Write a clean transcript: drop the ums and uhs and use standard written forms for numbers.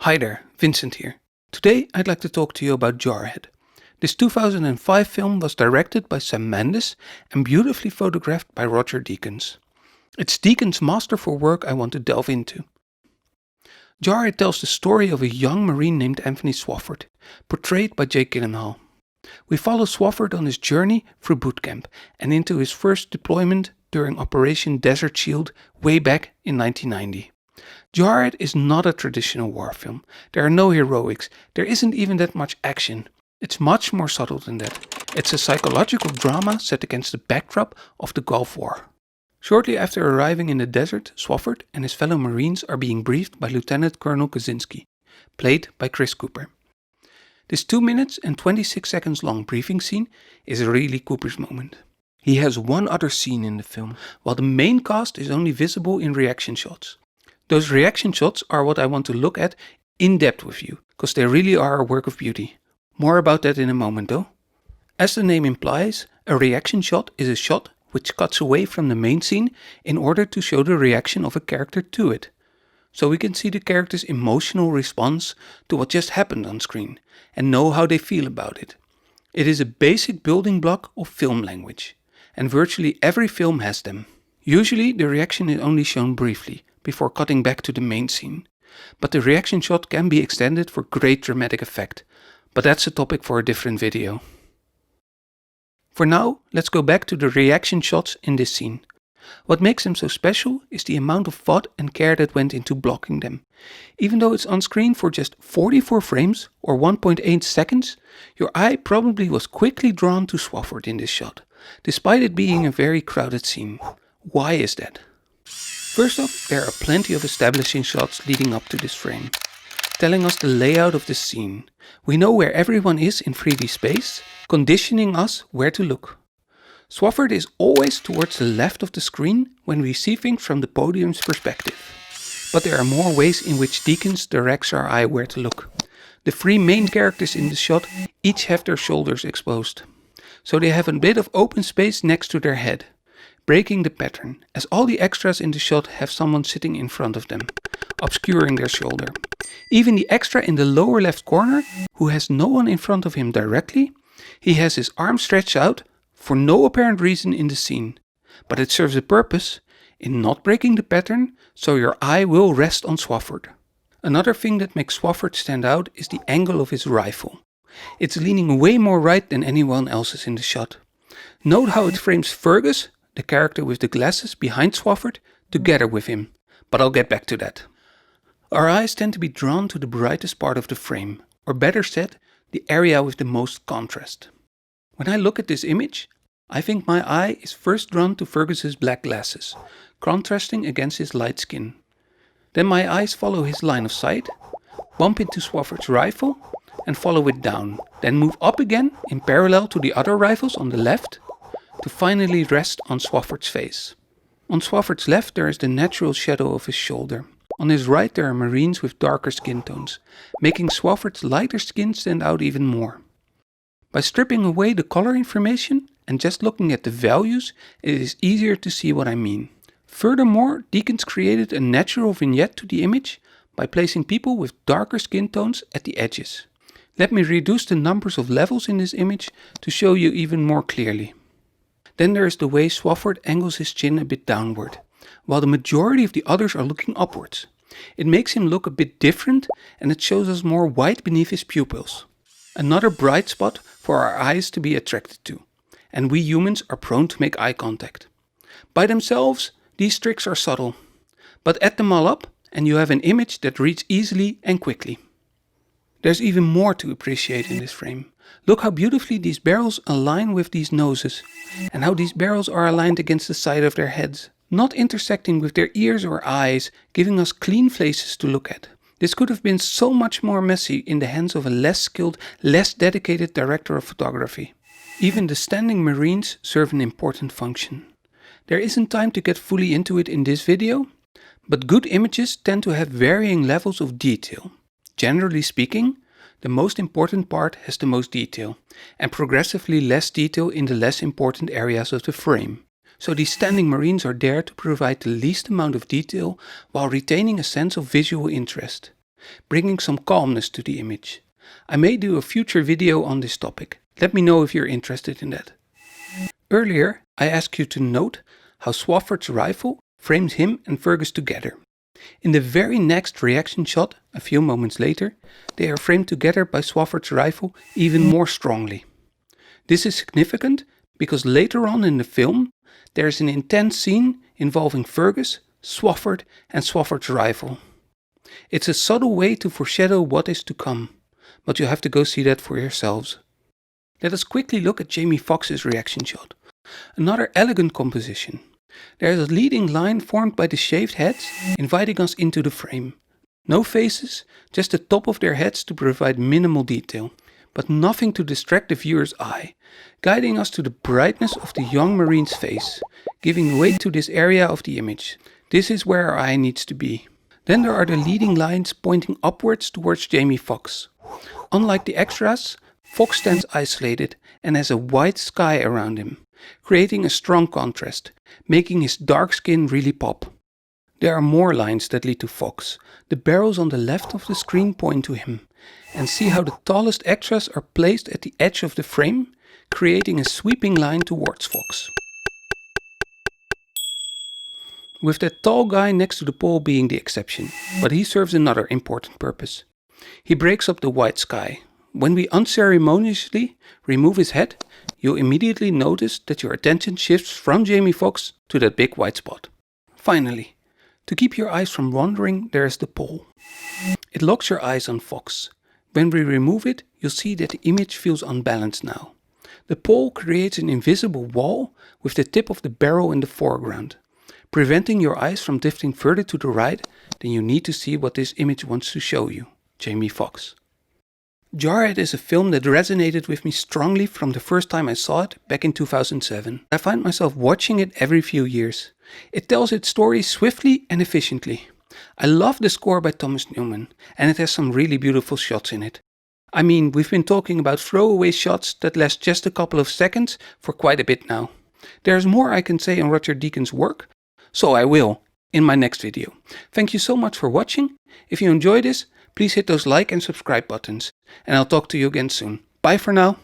Hi there, Vincent here. Today I'd like to talk to you about Jarhead. This 2005 film was directed by Sam Mendes and beautifully photographed by Roger Deakins. It's Deakins' masterful work I want to delve into. Jarhead tells the story of a young Marine named Anthony Swofford, portrayed by Jake Gyllenhaal. We follow Swofford on his journey through boot camp and into his first deployment during Operation Desert Shield way back in 1990. Jarhead is not a traditional war film. There are no heroics. There isn't even that much action. It's much more subtle than that. It's a psychological drama set against the backdrop of the Gulf War. Shortly after arriving in the desert, Swofford and his fellow Marines are being briefed by Lieutenant Colonel Kaczynski, played by Chris Cooper. This 2 minutes and 26 seconds long briefing scene is really Cooper's moment. He has one other scene in the film, while the main cast is only visible in reaction shots. Those reaction shots are what I want to look at in depth with you, because they really are a work of beauty. More about that in a moment though. As the name implies, a reaction shot is a shot which cuts away from the main scene in order to show the reaction of a character to it. So we can see the character's emotional response to what just happened on screen and know how they feel about it. It is a basic building block of film language, and virtually every film has them. Usually the reaction is only shown briefly, before cutting back to the main scene. But the reaction shot can be extended for great dramatic effect, but that's a topic for a different video. For now, let's go back to the reaction shots in this scene. What makes them so special is the amount of thought and care that went into blocking them. Even though it's on screen for just 44 frames or 1.8 seconds, your eye probably was quickly drawn to Swofford in this shot, despite it being a very crowded scene. Why is that? First off, there are plenty of establishing shots leading up to this frame, telling us the layout of the scene. We know where everyone is in 3D space, conditioning us where to look. Swofford is always towards the left of the screen when we see things from the podium's perspective. But there are more ways in which Deakins directs our eye where to look. The three main characters in the shot each have their shoulders exposed, so they have a bit of open space next to their head, breaking the pattern, as all the extras in the shot have someone sitting in front of them, obscuring their shoulder. Even the extra in the lower left corner, who has no one in front of him directly, he has his arm stretched out for no apparent reason in the scene, but it serves a purpose in not breaking the pattern, so your eye will rest on Swofford. Another thing that makes Swofford stand out is the angle of his rifle. It's leaning way more right than anyone else's in the shot. Note how it frames Fergus, the character with the glasses, behind Swofford, together with him, but I'll get back to that. Our eyes tend to be drawn to the brightest part of the frame, or better said, the area with the most contrast. When I look at this image, I think my eye is first drawn to Fergus's black glasses, contrasting against his light skin. Then my eyes follow his line of sight, bump into Swofford's rifle, and follow it down, then move up again in parallel to the other rifles on the left, to finally rest on Swofford's face. On Swofford's left there is the natural shadow of his shoulder. On his right there are Marines with darker skin tones, making Swofford's lighter skin stand out even more. By stripping away the color information and just looking at the values, it is easier to see what I mean. Furthermore, Deakins created a natural vignette to the image by placing people with darker skin tones at the edges. Let me reduce the numbers of levels in this image to show you even more clearly. Then there is the way Swofford angles his chin a bit downward, while the majority of the others are looking upwards. It makes him look a bit different, and it shows us more white beneath his pupils. Another bright spot for our eyes to be attracted to, and we humans are prone to make eye contact. By themselves, these tricks are subtle, but add them all up and you have an image that reads easily and quickly. There's even more to appreciate in this frame. Look how beautifully these barrels align with these noses, and how these barrels are aligned against the side of their heads, not intersecting with their ears or eyes, giving us clean faces to look at. This could have been so much more messy in the hands of a less skilled, less dedicated director of photography. Even the standing Marines serve an important function. There isn't time to get fully into it in this video, but good images tend to have varying levels of detail. Generally speaking, the most important part has the most detail, and progressively less detail in the less important areas of the frame. So these standing Marines are there to provide the least amount of detail while retaining a sense of visual interest. bringing some calmness to the image. I may do a future video on this topic. Let me know if you're interested in that. Earlier, I asked you to note how Swofford's rifle frames him and Fergus together. In the very next reaction shot, a few moments later, they are framed together by Swofford's rifle even more strongly. This is significant because later on in the film, there is an intense scene involving Fergus, Swofford and Swofford's rifle. It's a subtle way to foreshadow what is to come, but you have to go see that for yourselves. Let us quickly look at Jamie Foxx's reaction shot. Another elegant composition. There is a leading line formed by the shaved heads, inviting us into the frame. No faces, just the top of their heads to provide minimal detail, but nothing to distract the viewer's eye, guiding us to the brightness of the young marine's face, giving weight to this area of the image. This is where our eye needs to be. Then there are the leading lines pointing upwards towards Jamie Foxx. Unlike the extras, Foxx stands isolated and has a white sky around him, creating a strong contrast, making his dark skin really pop. There are more lines that lead to Foxx. The barrels on the left of the screen point to him, and see how the tallest extras are placed at the edge of the frame, creating a sweeping line towards Foxx. With that tall guy next to the pole being the exception, but he serves another important purpose. He breaks up the white sky. When we unceremoniously remove his head, you'll immediately notice that your attention shifts from Jamie Foxx to that big white spot. Finally, to keep your eyes from wandering, there is the pole. It locks your eyes on Foxx. When we remove it, you'll see that the image feels unbalanced now. The pole creates an invisible wall with the tip of the barrel in the foreground, preventing your eyes from drifting further to the right than you need to see what this image wants to show you. Jamie Foxx. Jarhead is a film that resonated with me strongly from the first time I saw it back in 2007. I find myself watching it every few years. It tells its story swiftly and efficiently. I love the score by Thomas Newman, and it has some really beautiful shots in it. I mean, we've been talking about throwaway shots that last just a couple of seconds for quite a bit now. There's more I can say on Roger Deakins' work, so I will in my next video. Thank you so much for watching. If you enjoyed this, please hit those like and subscribe buttons, and I'll talk to you again soon. Bye for now.